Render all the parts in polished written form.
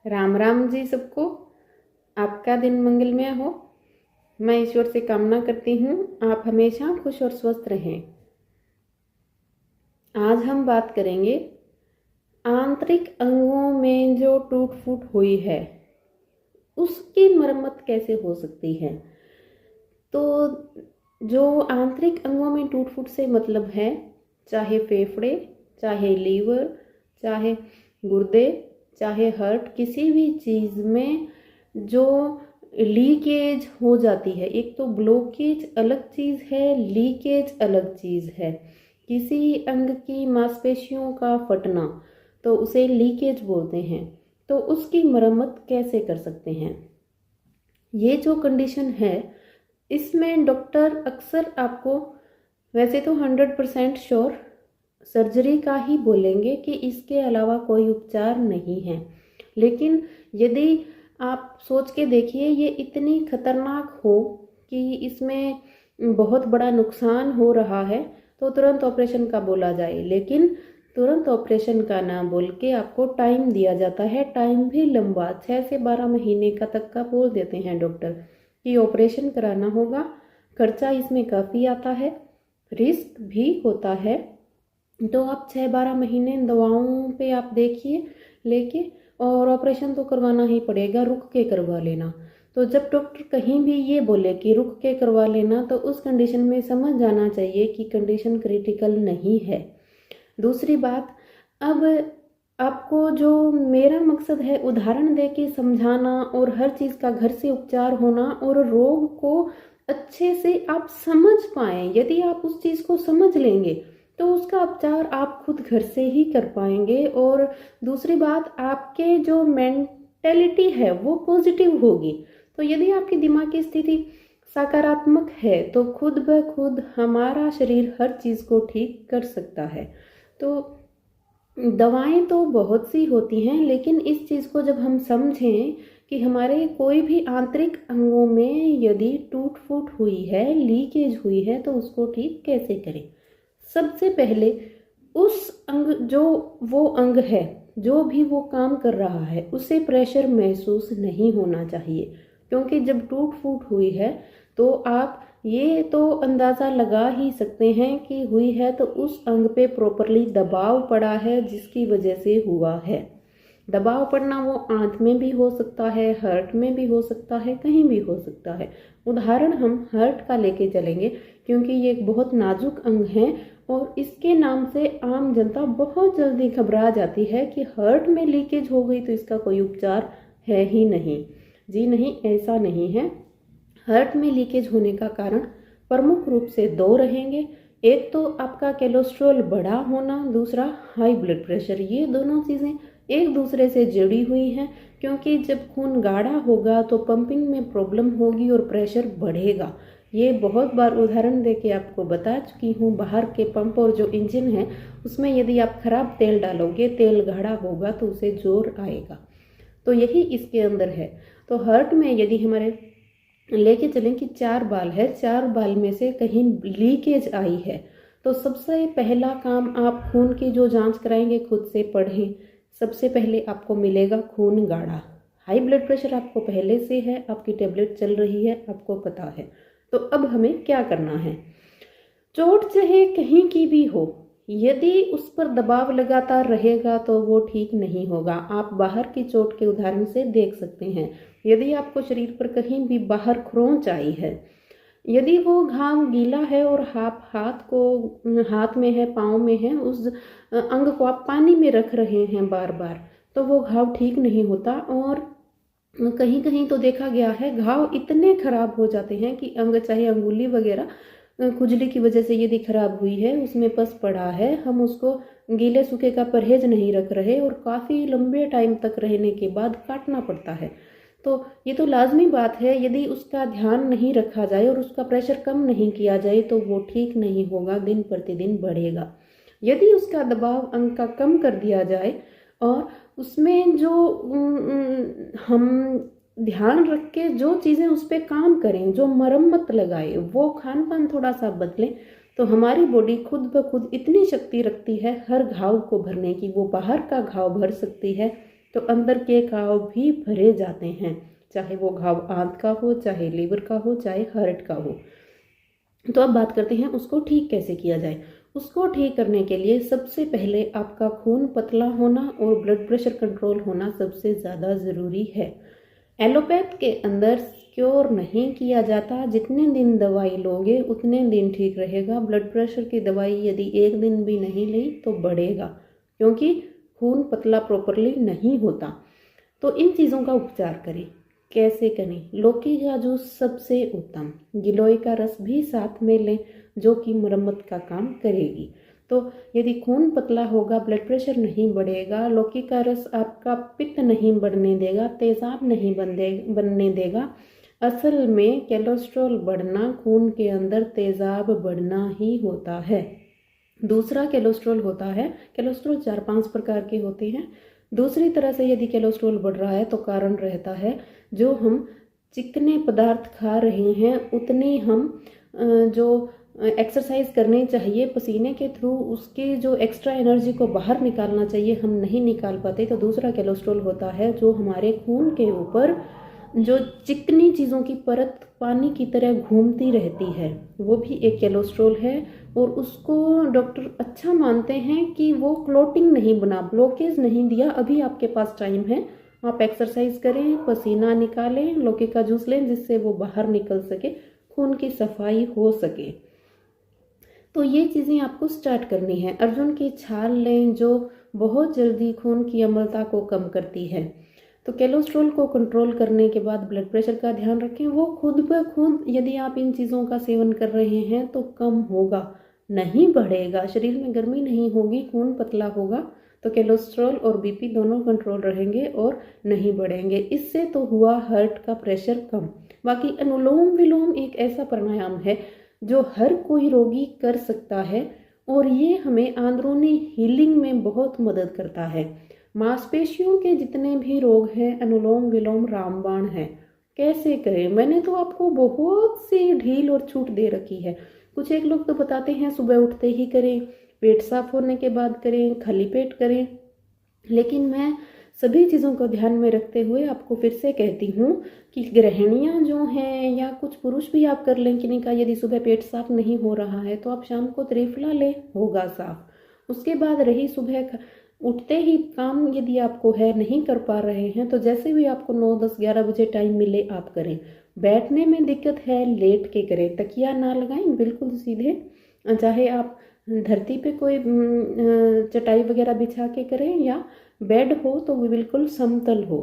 राम राम जी सबको। आपका दिन मंगलमय हो। मैं ईश्वर से कामना करती हूँ आप हमेशा खुश और स्वस्थ रहें। आज हम बात करेंगे आंतरिक अंगों में जो टूट फूट हुई है उसकी मरम्मत कैसे हो सकती है। तो जो आंतरिक अंगों में टूट फूट से मतलब है, चाहे फेफड़े, चाहे लीवर, चाहे गुर्दे, चाहे हार्ट, किसी भी चीज़ में जो लीकेज हो जाती है। एक तो ब्लॉकेज अलग चीज़ है, लीकेज अलग चीज़ है। किसी अंग की मांसपेशियों का फटना तो उसे लीकेज बोलते हैं। तो उसकी मरम्मत कैसे कर सकते हैं? ये जो कंडीशन है इसमें डॉक्टर अक्सर आपको, वैसे तो 100% श्योर, सर्जरी का ही बोलेंगे कि इसके अलावा कोई उपचार नहीं है। लेकिन यदि आप सोच के देखिए ये इतनी खतरनाक हो कि इसमें बहुत बड़ा नुकसान हो रहा है तो तुरंत ऑपरेशन का बोला जाए। लेकिन तुरंत ऑपरेशन का ना बोल के आपको टाइम दिया जाता है, टाइम भी लंबा, 6 से 12 महीने का तक का बोल देते हैं डॉक्टर कि ऑपरेशन कराना होगा। खर्चा इसमें काफ़ी आता है, रिस्क भी होता है। तो आप 6-12 महीने दवाओं पे आप देखिए लेके, और ऑपरेशन तो करवाना ही पड़ेगा, रुक के करवा लेना। तो जब डॉक्टर कहीं भी ये बोले कि रुक के करवा लेना तो उस कंडीशन में समझ जाना चाहिए कि कंडीशन क्रिटिकल नहीं है। दूसरी बात, अब आपको जो मेरा मकसद है उदाहरण दे के समझाना और हर चीज़ का घर से उपचार होना और रोग को अच्छे से आप समझ पाएँ। यदि आप उस चीज़ को समझ लेंगे तो उसका उपचार आप खुद घर से ही कर पाएंगे। और दूसरी बात, आपके जो मेंटेलिटी है वो पॉजिटिव होगी। तो यदि आपकी दिमाग की स्थिति सकारात्मक है तो खुद ब खुद हमारा शरीर हर चीज़ को ठीक कर सकता है। तो दवाएं तो बहुत सी होती हैं, लेकिन इस चीज़ को जब हम समझें कि हमारे कोई भी आंतरिक अंगों में यदि टूट फूट हुई है, लीकेज हुई है, तो उसको ठीक कैसे करें। सबसे पहले उस अंग, जो वो अंग है जो भी वो काम कर रहा है, उसे प्रेशर महसूस नहीं होना चाहिए। क्योंकि जब टूट फूट हुई है तो आप ये तो अंदाज़ा लगा ही सकते हैं कि हुई है तो उस अंग पे प्रॉपरली दबाव पड़ा है जिसकी वजह से हुआ है। दबाव पड़ना वो आंत में भी हो सकता है, हार्ट में भी हो सकता है, कहीं भी हो सकता है। उदाहरण हम हार्ट का लेके चलेंगे क्योंकि ये एक बहुत नाजुक अंग है और इसके नाम से आम जनता बहुत जल्दी घबरा जाती है कि हार्ट में लीकेज हो गई तो इसका कोई उपचार है ही नहीं। जी नहीं, ऐसा नहीं है। हार्ट में लीकेज होने का कारण प्रमुख रूप से दो रहेंगे। एक तो आपका कोलेस्ट्रॉल बड़ा होना, दूसरा हाई ब्लड प्रेशर। ये दोनों चीज़ें एक दूसरे से जुड़ी हुई हैं, क्योंकि जब खून गाढ़ा होगा तो पंपिंग में प्रॉब्लम होगी और प्रेशर बढ़ेगा। ये बहुत बार उदाहरण दे के आपको बता चुकी हूँ। बाहर के पंप और जो इंजन है उसमें यदि आप खराब तेल डालोगे, तेल गाढ़ा होगा तो उसे जोर आएगा। तो यही इसके अंदर है। तो हार्ट में यदि हमारे लेके चलें कि 4 बाल है, 4 बाल में से कहीं लीकेज आई है तो सबसे पहला काम आप खून की जो जांच कराएंगे खुद से पढ़ें। सबसे पहले आपको मिलेगा खून गाढ़ा। हाई ब्लड प्रेशर आपको पहले से है, आपकी टेबलेट चल रही है, आपको पता है। तो अब हमें क्या करना है? चोट चाहे कहीं की भी हो, यदि उस पर दबाव लगातार रहेगा तो वो ठीक नहीं होगा। आप बाहर की चोट के उदाहरण से देख सकते हैं। यदि आपको शरीर पर कहीं भी बाहर खरोंच आई है, यदि वो घाव गीला है और आप हाथ में है, पाँव में है, उस अंग को आप पानी में रख रहे हैं बार बार, तो वो घाव ठीक नहीं होता। और कहीं कहीं तो देखा गया है घाव इतने खराब हो जाते हैं कि अंग, चाहे अंगुली वगैरह, खुजली की वजह से यदि खराब हुई है, उसमें पस पड़ा है, हम उसको गीले सूखे का परहेज नहीं रख रहे और काफ़ी लंबे टाइम तक रहने के बाद काटना पड़ता है। तो ये तो लाजमी बात है, यदि उसका ध्यान नहीं रखा जाए और उसका प्रेशर कम नहीं किया जाए तो वो ठीक नहीं होगा, दिन प्रतिदिन बढ़ेगा। यदि उसका दबाव अंग का कम कर दिया जाए और उसमें जो हम ध्यान रख के जो चीज़ें उस पर काम करें, जो मरम्मत लगाए, वो खान पान थोड़ा सा बदलें, तो हमारी बॉडी खुद ब खुद इतनी शक्ति रखती है हर घाव को भरने की। वो बाहर का घाव भर सकती है, तो अंदर के घाव भी भरे जाते हैं, चाहे वो घाव आंत का हो, चाहे लीवर का हो, चाहे हार्ट का हो। तो अब बात करते हैं उसको ठीक कैसे किया जाए। उसको ठीक करने के लिए सबसे पहले आपका खून पतला होना और ब्लड प्रेशर कंट्रोल होना सबसे ज़्यादा ज़रूरी है। एलोपैथ के अंदर क्योर नहीं किया जाता, जितने दिन दवाई लोगे उतने दिन ठीक रहेगा। ब्लड प्रेशर की दवाई यदि एक दिन भी नहीं ली तो बढ़ेगा, क्योंकि खून पतला प्रॉपरली नहीं होता। तो इन चीज़ों का उपचार करें। कैसे करें? लौकी का जूस सबसे उत्तम, गिलोय का रस भी साथ में लें, जो कि मरम्मत का काम करेगी। तो यदि खून पतला होगा, ब्लड प्रेशर नहीं बढ़ेगा, लौकी का रस आपका पित्त नहीं बढ़ने देगा, तेजाब नहीं बनने देगा। असल में कोलेस्ट्रॉल बढ़ना खून के अंदर तेजाब बढ़ना ही होता है। दूसरा कोलेस्ट्रॉल होता है, कोलेस्ट्रॉल 4-5 प्रकार के होते हैं। दूसरी तरह से यदि कोलेस्ट्रॉल बढ़ रहा है तो कारण रहता है जो हम चिकने पदार्थ खा रहे हैं उतनी हम जो एक्सरसाइज करनी चाहिए पसीने के थ्रू, उसकी जो एक्स्ट्रा एनर्जी को बाहर निकालना चाहिए हम नहीं निकाल पाते। तो दूसरा कोलेस्ट्रॉल होता है जो हमारे खून के ऊपर जो चिकनी चीज़ों की परत पानी की तरह घूमती रहती है, वो भी एक कोलेस्ट्रॉल है। और उसको डॉक्टर अच्छा मानते हैं कि वो क्लॉटिंग नहीं बना, ब्लॉकेज नहीं दिया। अभी आपके पास टाइम है, आप एक्सरसाइज करें, पसीना निकालें, लौकी का जूस लें जिससे वो बाहर निकल सके, खून की सफाई हो सके। तो ये चीज़ें आपको स्टार्ट करनी है। अर्जुन की छाल लें जो बहुत जल्दी खून की अम्लता को कम करती है। तो कोलेस्ट्रॉल को कंट्रोल करने के बाद ब्लड प्रेशर का ध्यान रखें, वो खुद ब खुद यदि आप इन चीज़ों का सेवन कर रहे हैं तो कम होगा, नहीं बढ़ेगा। शरीर में गर्मी नहीं होगी, खून पतला होगा तो कोलेस्ट्रॉल और बीपी दोनों कंट्रोल रहेंगे और नहीं बढ़ेंगे। इससे तो हुआ हार्ट का प्रेशर कम। बाकी अनुलोम विलोम एक ऐसा प्राणायाम है जो हर कोई रोगी कर सकता है और ये हमें अंदरूनी हीलिंग में बहुत मदद करता है। मांसपेशियों के जितने भी रोग हैं, अनुलोम विलोम रामबाण है। कैसे करें? मैंने तो आपको बहुत सी ढील और छूट दे रखी है। कुछ एक लोग तो बताते हैं सुबह उठते ही करें, पेट साफ होने के बाद करें, खाली पेट करें, लेकिन मैं सभी चीज़ों को ध्यान में रखते हुए आपको फिर से कहती हूँ कि गृहिणियाँ जो हैं या कुछ पुरुष भी आप कर लें कि नहीं का, यदि सुबह पेट साफ नहीं हो रहा है तो आप शाम को त्रिफला लें, होगा साफ। उसके बाद रही सुबह उठते ही काम, यदि आपको है नहीं कर पा रहे हैं तो जैसे भी आपको 9, 10, 11 बजे टाइम मिले आप करें। बैठने में दिक्कत है, लेट के करें, तकिया ना लगाएं, बिल्कुल सीधे। चाहे आप धरती पे कोई चटाई वगैरह बिछा के करें या बेड हो तो वो बिल्कुल समतल हो,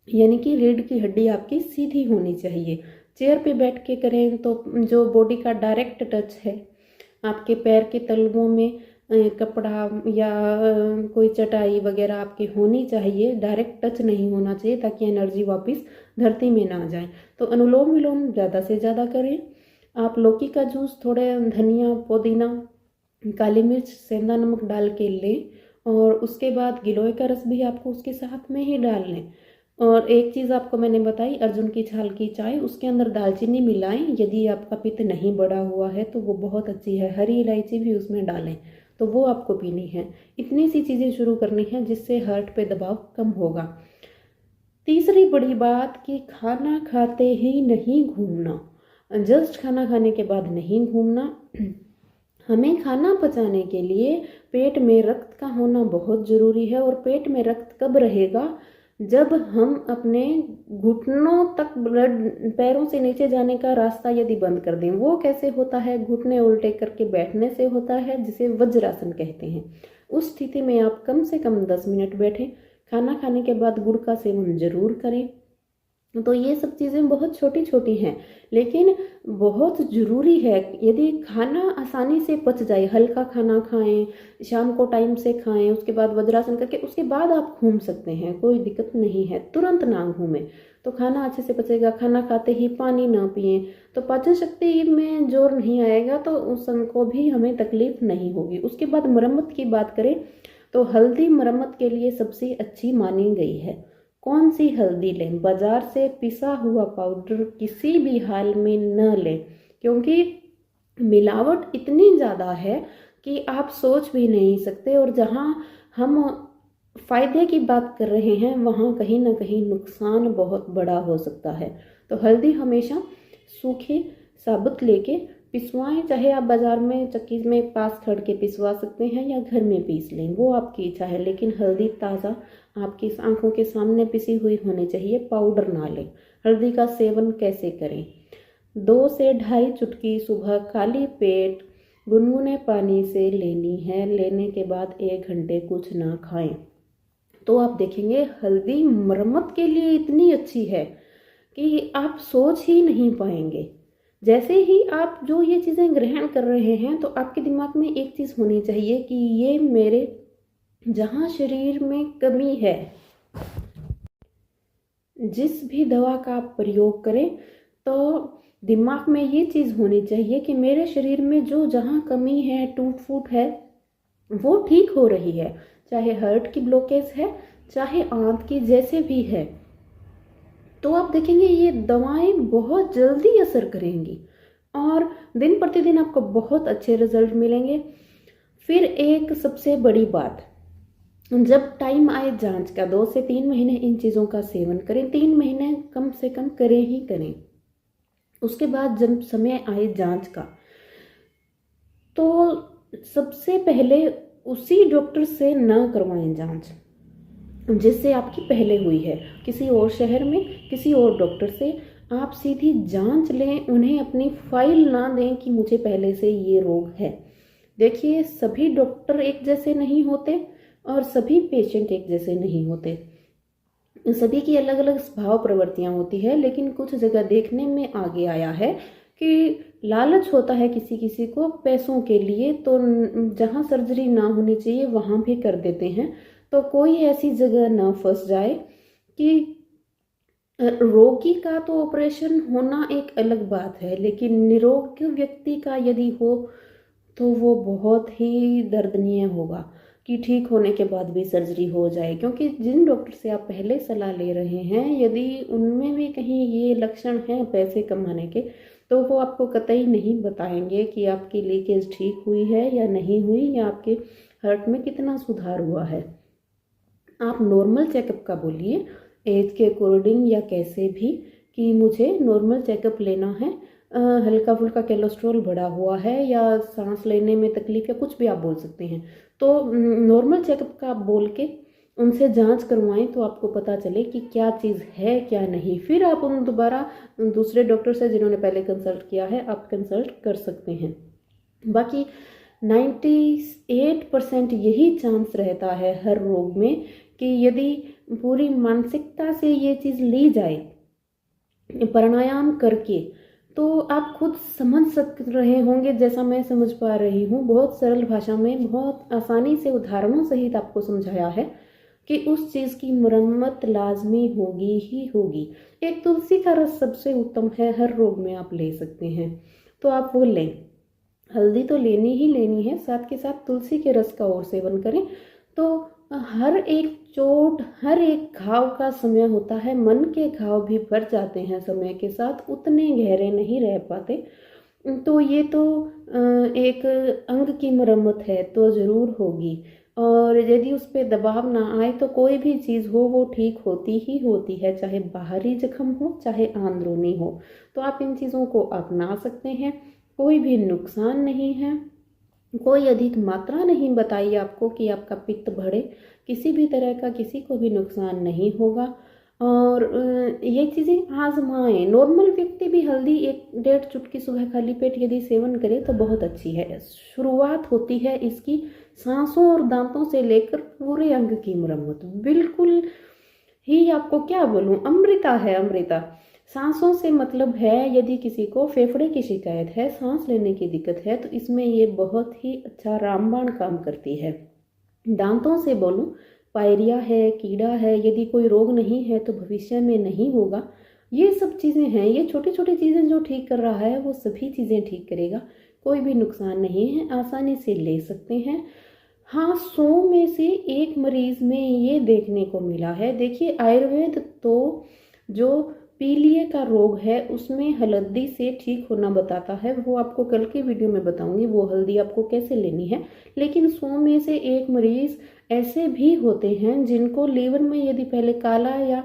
यानी कि रीढ़ की हड्डी आपकी सीधी होनी चाहिए। चेयर पे बैठ के करें तो जो बॉडी का डायरेक्ट टच है, आपके पैर के तलवों में कपड़ा या कोई चटाई वगैरह आपकी होनी चाहिए, डायरेक्ट टच नहीं होना चाहिए ताकि एनर्जी वापस धरती में ना जाए। तो अनुलोम विलोम ज़्यादा से ज़्यादा करें। आप लौकी का जूस थोड़े धनिया, पुदीना, काली मिर्च, सेंधा नमक डाल के लें और उसके बाद गिलोय का रस भी आपको उसके साथ में ही डाल लें। और एक चीज़ आपको मैंने बताई, अर्जुन की छाल की चाय, उसके अंदर दालचीनी मिलाएं। यदि आपका पित्त नहीं बढ़ा हुआ है तो वो बहुत अच्छी है। हरी इलायची भी उसमें डालें तो वो आपको पीनी है। इतनी सी चीज़ें शुरू करनी है जिससे हार्ट पे दबाव कम होगा। तीसरी बड़ी बात कि खाना खाते ही नहीं घूमना, जस्ट खाना खाने के बाद नहीं घूमना। हमें खाना पचाने के लिए पेट में रक्त का होना बहुत ज़रूरी है। और पेट में रक्त कब रहेगा? जब हम अपने घुटनों तक ब्लड, पैरों से नीचे जाने का रास्ता यदि बंद कर दें। वो कैसे होता है? घुटने उल्टे करके बैठने से होता है, जिसे वज्रासन कहते हैं। उस स्थिति में आप कम से कम 10 मिनट बैठें। खाना खाने के बाद गुड़ का सेवन जरूर करें। तो ये सब चीज़ें बहुत छोटी छोटी हैं लेकिन बहुत ज़रूरी है। यदि खाना आसानी से पच जाए, हल्का खाना खाएं, शाम को टाइम से खाएं, उसके बाद वज्रासन करके उसके बाद आप घूम सकते हैं, कोई दिक्कत नहीं है। तुरंत ना घूमें तो खाना अच्छे से पचेगा। खाना खाते ही पानी ना पिएं तो पाचन शक्ति में जोर नहीं आएगा, तो उस को भी हमें तकलीफ नहीं होगी। उसके बाद मरम्मत की बात करें तो हल्दी मरम्मत के लिए सबसे अच्छी मानी गई है। कौन सी हल्दी लें? बाजार से पिसा हुआ पाउडर किसी भी हाल में न लें, क्योंकि मिलावट इतनी ज़्यादा है कि आप सोच भी नहीं सकते। और जहाँ हम फ़ायदे की बात कर रहे हैं वहाँ कहीं ना कहीं नुकसान बहुत बड़ा हो सकता है। तो हल्दी हमेशा सूखे साबुत लेके पिसवाएं, चाहे आप बाज़ार में चक्की में पास खड़ के पिसवा सकते हैं या घर में पीस लें, वो आपकी इच्छा है। लेकिन हल्दी ताज़ा आपकी आंखों के सामने पिसी हुई होनी चाहिए, पाउडर ना लें। हल्दी का सेवन कैसे करें? 2 से ढाई चुटकी सुबह खाली पेट गुनगुने पानी से लेनी है। लेने के बाद 1 घंटे कुछ ना खाएं। तो आप देखेंगे हल्दी मरम्मत के लिए इतनी अच्छी है कि आप सोच ही नहीं पाएंगे। जैसे ही आप जो ये चीज़ें ग्रहण कर रहे हैं तो आपके दिमाग में एक चीज़ होनी चाहिए कि ये मेरे जहाँ शरीर में कमी है, जिस भी दवा का आप प्रयोग करें तो दिमाग में ये चीज़ होनी चाहिए कि मेरे शरीर में जो जहाँ कमी है, टूट फूट है, वो ठीक हो रही है। चाहे हार्ट की ब्लॉकेज है, चाहे आंत की, जैसे भी है। तो आप देखेंगे ये दवाएं बहुत जल्दी असर करेंगी और दिन प्रतिदिन आपको बहुत अच्छे रिजल्ट मिलेंगे। फिर एक सबसे बड़ी बात, जब टाइम आए जांच का, 2 से 3 महीने इन चीज़ों का सेवन करें। 3 महीने कम से कम करें ही करें। उसके बाद जब समय आए जांच का, तो सबसे पहले उसी डॉक्टर से ना करवाएं जांच जिससे आपकी पहले हुई है। किसी और शहर में किसी और डॉक्टर से आप सीधी जांच लें। उन्हें अपनी फाइल ना दें कि मुझे पहले से ये रोग है। देखिए, सभी डॉक्टर एक जैसे नहीं होते और सभी पेशेंट एक जैसे नहीं होते। सभी की अलग अलग स्वभाव प्रवृत्तियां होती है। लेकिन कुछ जगह देखने में आगे आया है कि लालच होता है किसी किसी को पैसों के लिए, तो जहाँ सर्जरी ना होनी चाहिए वहाँ भी कर देते हैं। तो कोई ऐसी जगह ना फंस जाए कि रोगी का तो ऑपरेशन होना एक अलग बात है, लेकिन निरोग व्यक्ति का यदि हो तो वो बहुत ही दर्दनीय होगा कि ठीक होने के बाद भी सर्जरी हो जाए। क्योंकि जिन डॉक्टर से आप पहले सलाह ले रहे हैं, यदि उनमें भी कहीं ये लक्षण हैं पैसे कमाने के, तो वो आपको कतई नहीं बताएंगे कि आपकी लीकेज ठीक हुई है या नहीं हुई, या आपके हार्ट में कितना सुधार हुआ है। आप नॉर्मल चेकअप का बोलिए, एज के अकॉर्डिंग या कैसे भी, कि मुझे नॉर्मल चेकअप लेना है, हल्का फुल्का कोलेस्ट्रॉल बढ़ा हुआ है या सांस लेने में तकलीफ या कुछ भी आप बोल सकते हैं। तो नॉर्मल चेकअप का आप बोल के उनसे जांच करवाएं तो आपको पता चले कि क्या चीज़ है क्या नहीं। फिर आप उन दोबारा दूसरे डॉक्टर से जिन्होंने पहले कंसल्ट किया है आप कंसल्ट कर सकते हैं। बाकी 98% यही चांस रहता है हर रोग में कि यदि पूरी मानसिकता से ये चीज़ ली जाए, प्राणायाम करके, तो आप खुद समझ सक रहे होंगे, जैसा मैं समझ पा रही हूँ, बहुत सरल भाषा में बहुत आसानी से उदाहरणों सहित आपको समझाया है कि उस चीज़ की मरम्मत लाजमी होगी ही होगी। एक तुलसी का रस सबसे उत्तम है, हर रोग में आप ले सकते हैं, तो आप वो लें। हल्दी तो लेनी ही लेनी है, साथ के साथ तुलसी के रस का और सेवन करें। तो हर एक चोट, हर एक घाव का समय होता है। मन के घाव भी भर जाते हैं समय के साथ, उतने गहरे नहीं रह पाते। तो ये तो एक अंग की मरम्मत है तो ज़रूर होगी, और यदि उस पर दबाव ना आए तो कोई भी चीज़ हो वो ठीक होती ही होती है, चाहे बाहरी जख्म हो चाहे अंदरूनी हो। तो आप इन चीज़ों को अपना सकते हैं, कोई भी नुकसान नहीं है। कोई अधिक मात्रा नहीं बताई आपको कि आपका पित्त बढ़े, किसी भी तरह का किसी को भी नुकसान नहीं होगा। और ये चीज़ें आजमाएं। नॉर्मल व्यक्ति भी हल्दी 1-1.5 चुटकी सुबह खाली पेट यदि सेवन करे तो बहुत अच्छी है। शुरुआत होती है इसकी सांसों और दांतों से लेकर पूरे अंग की मरम्मत। बिल्कुल ही आपको क्या बोलूं, अमृता है, अमृता। सांसों से मतलब है, यदि किसी को फेफड़े की शिकायत है, सांस लेने की दिक्कत है, तो इसमें ये बहुत ही अच्छा रामबाण काम करती है। दांतों से बोलूं, पायरिया है, कीड़ा है, यदि कोई रोग नहीं है तो भविष्य में नहीं होगा। ये सब चीज़ें हैं, ये छोटी छोटी चीज़ें जो ठीक कर रहा है वो सभी चीज़ें ठीक करेगा। कोई भी नुकसान नहीं है, आसानी से ले सकते हैं। हाँ, 100 में से एक मरीज में ये देखने को मिला है। देखिए, आयुर्वेद तो जो पीलिया का रोग है उसमें हल्दी से ठीक होना बताता है, वो आपको कल की वीडियो में बताऊंगी वो हल्दी आपको कैसे लेनी है। लेकिन 100 में से एक मरीज ऐसे भी होते हैं जिनको लीवर में यदि पहले काला या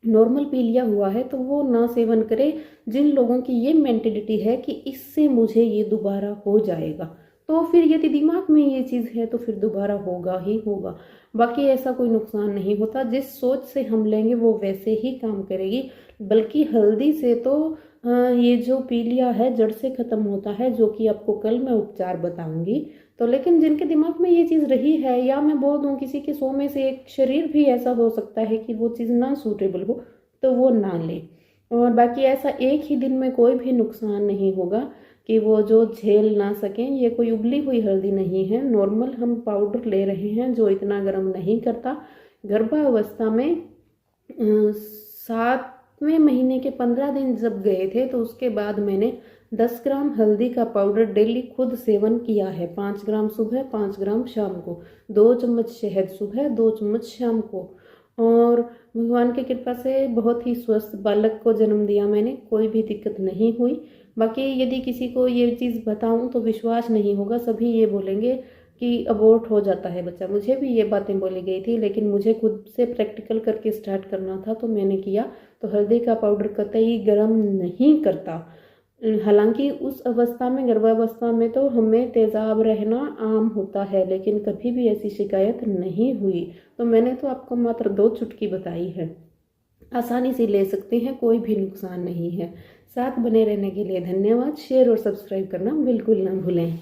नॉर्मल पीलिया हुआ है तो वो ना सेवन करे। जिन लोगों की ये मेंटेलिटी है कि इससे मुझे ये दोबारा हो जाएगा, तो फिर यदि दिमाग में ये चीज़ है तो फिर दोबारा होगा ही होगा। बाकी ऐसा कोई नुकसान नहीं होता, जिस सोच से हम लेंगे वो वैसे ही काम करेगी। बल्कि हल्दी से तो ये जो पीलिया है जड़ से ख़त्म होता है, जो कि आपको कल मैं उपचार बताऊंगी। तो लेकिन जिनके दिमाग में ये चीज़ रही है, या मैं बोल दूं किसी के 100 में से एक शरीर भी ऐसा हो सकता है कि वो चीज़ ना सूटेबल हो, तो वो ना ले। और बाकी ऐसा एक ही दिन में कोई भी नुकसान नहीं होगा कि वो जो झेल ना सकें। ये कोई उबली हुई हल्दी नहीं है, नॉर्मल हम पाउडर ले रहे हैं जो इतना गर्म नहीं करता। गर्भावस्था में 7वें महीने के 15 दिन जब गए थे तो उसके बाद मैंने 10 ग्राम हल्दी का पाउडर डेली खुद सेवन किया है। 5 ग्राम सुबह, 5 ग्राम शाम को, 2 चम्मच शहद सुबह, 2 चम्मच शाम को। और भगवान की कृपा से बहुत ही स्वस्थ बालक को जन्म दिया मैंने, कोई भी दिक्कत नहीं हुई। बाकी यदि किसी को ये चीज़ बताऊं तो विश्वास नहीं होगा, सभी ये बोलेंगे कि अबॉर्ट हो जाता है बच्चा। मुझे भी ये बातें बोली गई थी, लेकिन मुझे खुद से प्रैक्टिकल करके स्टार्ट करना था तो मैंने किया। तो हल्दी का पाउडर कतई गर्म नहीं करता। हालांकि उस अवस्था में, गर्भावस्था में तो हमें तेज़ाब रहना आम होता है, लेकिन कभी भी ऐसी शिकायत नहीं हुई। तो मैंने तो आपको मात्र 2 चुटकी बताई है, आसानी से ले सकते हैं, कोई भी नुकसान नहीं है। साथ बने रहने के लिए धन्यवाद। शेयर और सब्सक्राइब करना बिल्कुल ना भूलें।